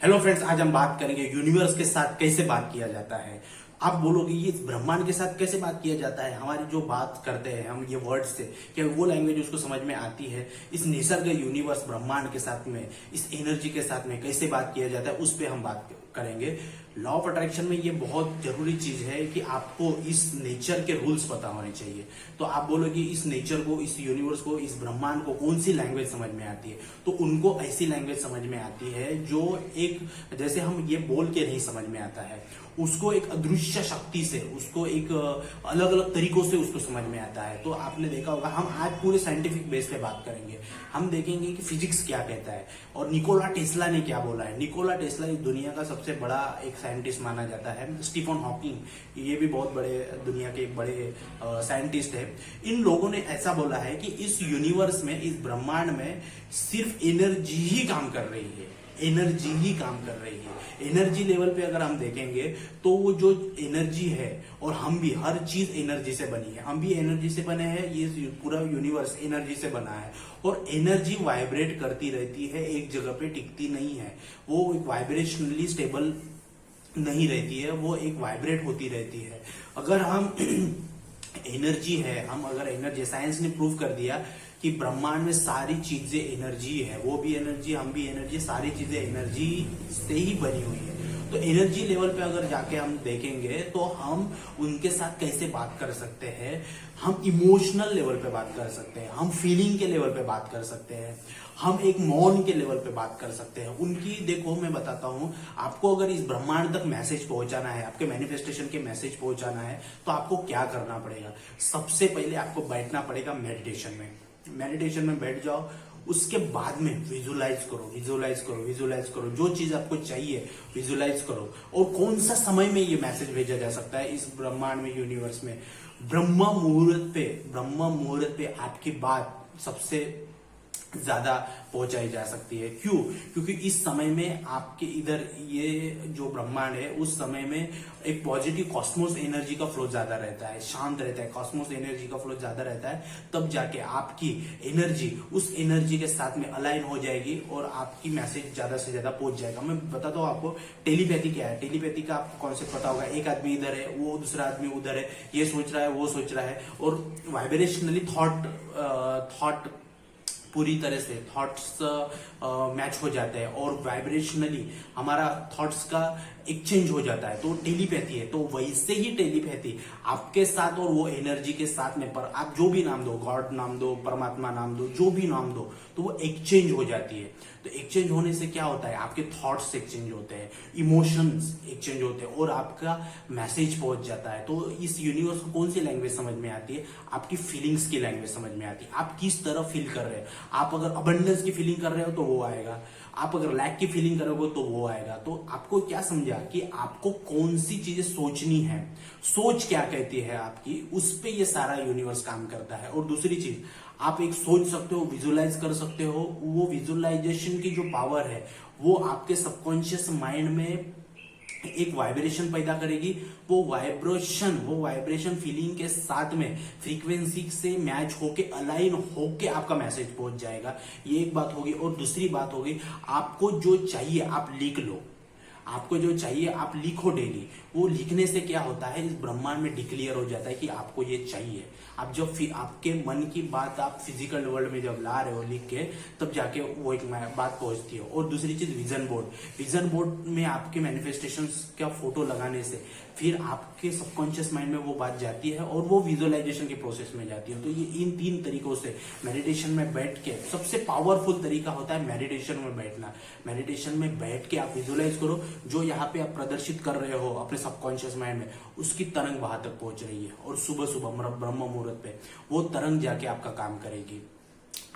Hello friends, आज हम बात करेंगे यूनिवर्स के साथ कैसे बात किया जाता है। आप बोलोगे ये ब्रह्मांड के साथ कैसे बात किया जाता है। हमारी जो बात करते हैं हम ये वर्ड से, क्या वो लैंग्वेज उसको समझ में आती है। इस निसर्ग यूनिवर्स ब्रह्मांड के साथ में, इस एनर्जी के साथ में कैसे बात किया जाता है, उस पर हम बात करेंगे। लॉ ऑफ अट्रैक्शन में ये बहुत जरूरी चीज है कि आपको इस नेचर के रूल्स पता होने चाहिए। तो आप बोलोगे इस नेचर को, इस यूनिवर्स को, इस ब्रह्मांड को कौन सी लैंग्वेज समझ में आती है, तो उनको ऐसी लैंग्वेज समझ में आती है जो एक, जैसे हम ये बोल के नहीं समझ में आता है, उसको एक अदृश्य शक्ति से, उसको एक अलग अलग तरीकों से उसको समझ में आता है। तो आपने देखा होगा, हम आज पूरे साइंटिफिक बेस पे बात करेंगे। हम देखेंगे कि फिजिक्स क्या कहता है और निकोला टेस्ला ने क्या बोला है। निकोला टेस्ला इस दुनिया का सबसे बड़ा एक साइंटिस्ट माना जाता है। स्टीफन हॉकिंग, ये भी बहुत बड़े दुनिया के एक बड़े साइंटिस्ट है। इन लोगों ने ऐसा बोला है कि इस यूनिवर्स में, इस ब्रह्मांड में सिर्फ एनर्जी ही काम कर रही है, एनर्जी ही काम कर रही है। एनर्जी लेवल पे अगर हम देखेंगे तो वो जो एनर्जी है, और हम भी, हर चीज एनर्जी से बनी है, हम भी एनर्जी से बने हैं, ये पूरा यूनिवर्स एनर्जी से बना है। और एनर्जी वाइब्रेट करती रहती है, एक जगह पे टिकती नहीं है, वो एक वाइब्रेशनली स्टेबल नहीं रहती है, वो एक वाइब्रेट होती रहती है। अगर हम एनर्जी है, हम अगर एनर्जी, साइंस ने प्रूव कर दिया कि ब्रह्मांड में सारी चीजें एनर्जी है, वो भी एनर्जी, हम भी एनर्जी, सारी चीजें एनर्जी से ही बनी हुई है। तो एनर्जी लेवल पे अगर जाके हम देखेंगे तो हम उनके साथ कैसे बात कर सकते हैं। हम इमोशनल लेवल पे बात कर सकते हैं, हम फीलिंग के लेवल पे बात कर सकते हैं, हम एक मौन के लेवल पे बात कर सकते हैं उनकी। देखो मैं बताता हूं आपको, अगर इस ब्रह्मांड तक मैसेज पहुंचाना है, आपके मैनिफेस्टेशन के मैसेज पहुंचाना है, तो आपको क्या करना पड़ेगा। सबसे पहले आपको बैठना पड़ेगा मेडिटेशन में। मेडिटेशन में बैठ जाओ, उसके बाद में विजुलाइज करो, विजुलाइज करो, विजुलाइज करो, जो चीज आपको चाहिए विजुलाइज करो। और कौन सा समय में ये मैसेज भेजा जा सकता है इस ब्रह्मांड में, यूनिवर्स में, ब्रह्म मुहूर्त पे, ब्रह्म मुहूर्त पे आपकी बात सबसे ज्यादा पहुंचाई जा सकती है। क्यों? क्योंकि इस समय में आपके इधर ये जो ब्रह्मांड है, उस समय में एक पॉजिटिव कॉस्मोस एनर्जी का फ्लो ज्यादा रहता है, शांत रहता है, कॉस्मोस एनर्जी का फ्लो ज्यादा रहता है। तब जाके आपकी एनर्जी उस एनर्जी के साथ में अलाइन हो जाएगी और आपकी मैसेज ज्यादा से ज्यादा पहुंच जाएगा। मैं बताता हूँ आपको टेलीपैथी क्या है। टेलीपैथी का आपको कॉन्सेप्ट पता होगा, एक आदमी इधर है, वो दूसरा आदमी उधर है, ये सोच रहा है, वो सोच रहा है, और वाइब्रेशनली थॉट पूरी तरह से थॉट्स मैच हो जाते हैं और वाइब्रेशनली हमारा थॉट्स का एक्सचेंज हो जाता है। तो टेलीपैथी है। तो वैसे ही टेलीपैथी आपके साथ और वो एनर्जी के साथ में, पर आप जो भी नाम दो, गॉड नाम दो, परमात्मा नाम दो, जो भी नाम दो, तो वो एक्सचेंज हो जाती है। तो एक्सचेंज होने से क्या होता है, आपके थॉट्स एक्सचेंज होते हैं, इमोशंस एक्सचेंज होते हैं और आपका मैसेज पहुंच जाता है। तो इस यूनिवर्स को कौन सी लैंग्वेज समझ में आती है, आपकी फीलिंग्स की लैंग्वेज समझ में आती है। आप किस तरह फील कर रहे हैं। आप अगर अबंडेंस की फीलिंग कर रहे हो तो वो आएगा, आप अगर लैक की फीलिंग करोगे तो वो आएगा। तो आपको क्या समझा कि आपको कौन सी चीजें सोचनी है, सोच क्या कहती है आपकी, उस पे ये सारा यूनिवर्स काम करता है। और दूसरी चीज, आप एक सोच सकते हो, विजुलाइज कर सकते हो, वो विजुलाइजेशन की जो पावर है वो आपके सबकॉन्शियस माइंड में एक वाइब्रेशन पैदा करेगी। वो वाइब्रेशन फीलिंग के साथ में फ्रीक्वेंसी से मैच होके, अलाइन होके आपका मैसेज पहुंच जाएगा। ये एक बात होगी। और दूसरी बात होगी, आपको जो चाहिए आप लिख लो, आपको जो चाहिए आप लिखो डेली। वो लिखने से क्या होता है, इस ब्रह्मांड में डिक्लेयर हो जाता है कि आपको ये चाहिए। आप जब आपके मन की बात आप फिजिकल वर्ल्ड में जब ला रहे हो लिख के, तब जाके वो एक बात पहुंचती है। और दूसरी चीज, विजन बोर्ड में आपके मैनिफेस्टेशन का फोटो लगाने से फिर आपके सबकॉन्शियस माइंड में वो बात जाती है और वो विजुअलाइजेशन के प्रोसेस में जाती है। तो ये इन 3 तरीकों से मेडिटेशन में बैठ के, सबसे पावरफुल तरीका होता है मेडिटेशन में बैठना। मेडिटेशन में बैठ के आप विजुअलाइज करो, जो यहाँ पे आप प्रदर्शित कर रहे हो अपने सबकॉन्शियस माइंड में, उसकी तरंग वहां तक पहुंच रही है। और सुबह सुबह ब्रह्म मुहूर्त पे वो तरंग जाके आपका काम करेगी।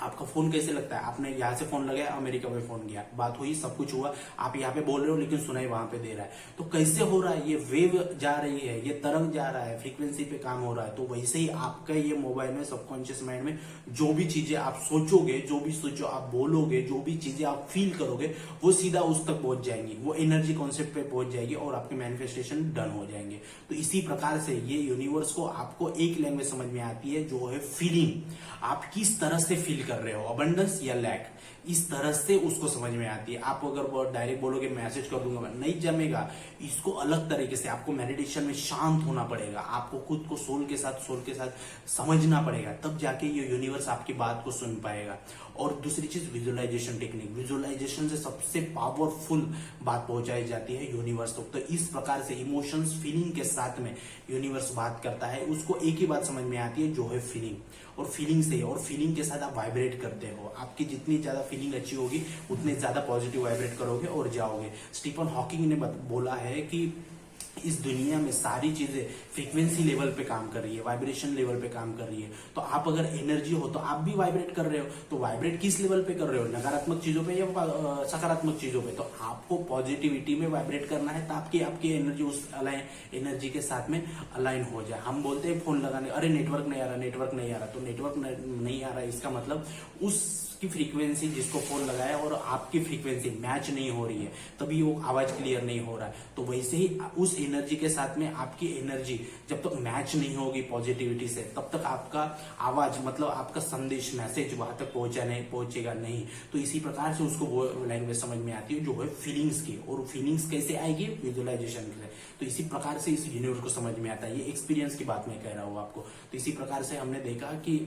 आपका फोन कैसे लगता है, आपने यहाँ से फोन लगाया, अमेरिका में फोन गया, बात हुई, सब कुछ हुआ, आप यहाँ पे बोल रहे हो लेकिन सुनाई वहां पे दे रहा है। तो कैसे हो रहा है, ये वेव जा रही है, ये तरंग जा रहा है, फ्रीक्वेंसी पे काम हो रहा है। तो वैसे ही आपका ये मोबाइल में, सबकॉन्शियस माइंड में जो भी चीजें आप सोचोगे, जो भी सोचो आप बोलोगे, जो भी चीजें आप फील करोगे, वो सीधा उस तक पहुंच जाएंगी, वो एनर्जी कॉन्सेप्ट पे पहुंच जाएगी और आपके मैनिफेस्टेशन डन हो जाएंगे। तो इसी प्रकार से ये यूनिवर्स को आपको एक लैंग्वेज समझ में आती है, जो है फीलिंग। आप किस तरह से फील कर रहे हो, अबंडेंस या लैक, इस तरह से उसको समझ में आती है। आप अगर डायरेक्ट बोलोगे मैसेज कर दूंगा, नहीं जमेगा। इसको अलग तरीके से आपको मेडिटेशन में शांत होना पड़ेगा, आपको खुद को सोल के साथ समझना पड़ेगा, तब जाके ये यूनिवर्स आपकी बात को सुन पाएगा। और दूसरी चीज विजुअलाइजेशन टेक्निक, विजुअलाइजेशन से सबसे पावरफुल बात पहुंचाई जाती है यूनिवर्स तक। तो इस प्रकार से इमोशंस फीलिंग के साथ में यूनिवर्स बात करता है। उसको एक ही बात समझ में आती है जो है फीलिंग, और फीलिंग से, और फीलिंग के साथ आप वाइब्रेट करते हो। आपकी जितनी ज्यादा फीलिंग अच्छी होगी उतने ज्यादा पॉजिटिव वाइब्रेट करोगे और जाओगे। स्टीफन हॉकिंग ने बोला है कि इस दुनिया में सारी चीजें फ्रीक्वेंसी लेवल पे काम कर रही है, वाइब्रेशन लेवल पे काम कर रही है। तो आप अगर एनर्जी हो तो आप भी वाइब्रेट कर रहे हो। तो वाइब्रेट किस लेवल पे कर रहे हो, नकारात्मक चीजों पे या सकारात्मक चीजों पे? तो आपको पॉजिटिविटी में वाइब्रेट करना है ताकि आपकी एनर्जी उस एनर्जी के साथ में अलाइन हो जाए। हम बोलते हैं फोन लगाने, अरे नेटवर्क नहीं आ रहा, नेटवर्क नहीं आ रहा। तो नेटवर्क नहीं आ रहा, इसका मतलब उसकी फ्रीक्वेंसी, जिसको फोन लगाया और आपकी फ्रीक्वेंसी मैच नहीं हो रही है, तभी वो आवाज क्लियर नहीं हो रहा है। तो वैसे ही उस एनर्जी के साथ में आपकी एनर्जी जब तक मैच नहीं होगी पॉजिटिविटी से, तब तक आपका आवाज, मतलब आपका संदेश, मैसेज वहां तक पहुंचेगा नहीं। तो इसी प्रकार से उसको वो लैंग्वेज समझ में आती है जो है फीलिंग्स की। और फीलिंग्स कैसे आएगी, विजुअलाइजेशन से। तो इसी प्रकार से इस यूनिवर्स को समझ में आता है। ये एक्सपीरियंस की बात मैं कह रहा हूँ आपको। तो इसी प्रकार से हमने देखा कि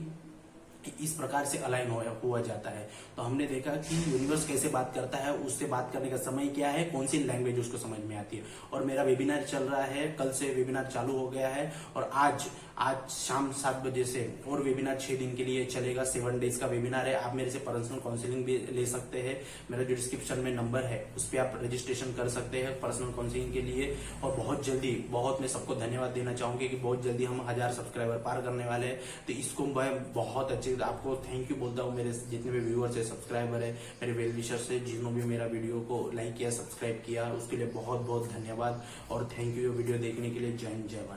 इस प्रकार से अलाइन हुआ जाता है। तो हमने देखा कि यूनिवर्स कैसे बात करता है, उससे बात करने का समय क्या है, कौन सी लैंग्वेज उसको समझ में आती है। और मेरा वेबिनार चल रहा है, कल से वेबिनार चालू हो गया है, और आज शाम 7 बजे से और वेबिनार 6 दिन के लिए चलेगा। 7 डेज का वेबिनार है। आप मेरे से पर्सनल काउंसलिंग भी ले सकते हैं। मेरा जो डिस्क्रिप्शन में नंबर है उस पर आप रजिस्ट्रेशन कर सकते हैं पर्सनल काउंसलिंग के लिए। और बहुत जल्दी, मैं सबको धन्यवाद देना चाहूंगी कि बहुत जल्दी हम 1000 सब्सक्राइबर पार करने वाले हैं। तो इसको मैं बहुत अच्छे आपको थैंक यू बोलता हूँ, मेरे जितने भी व्यूअर्स है, सब्सक्राइबर है, मेरे वेल विशर्स है, जिन्होंने भी मेरा वीडियो को लाइक किया, सब्सक्राइब किया, उसके लिए बहुत बहुत धन्यवाद। और थैंक यू वीडियो देखने के लिए। जय हिंद, जय भारत।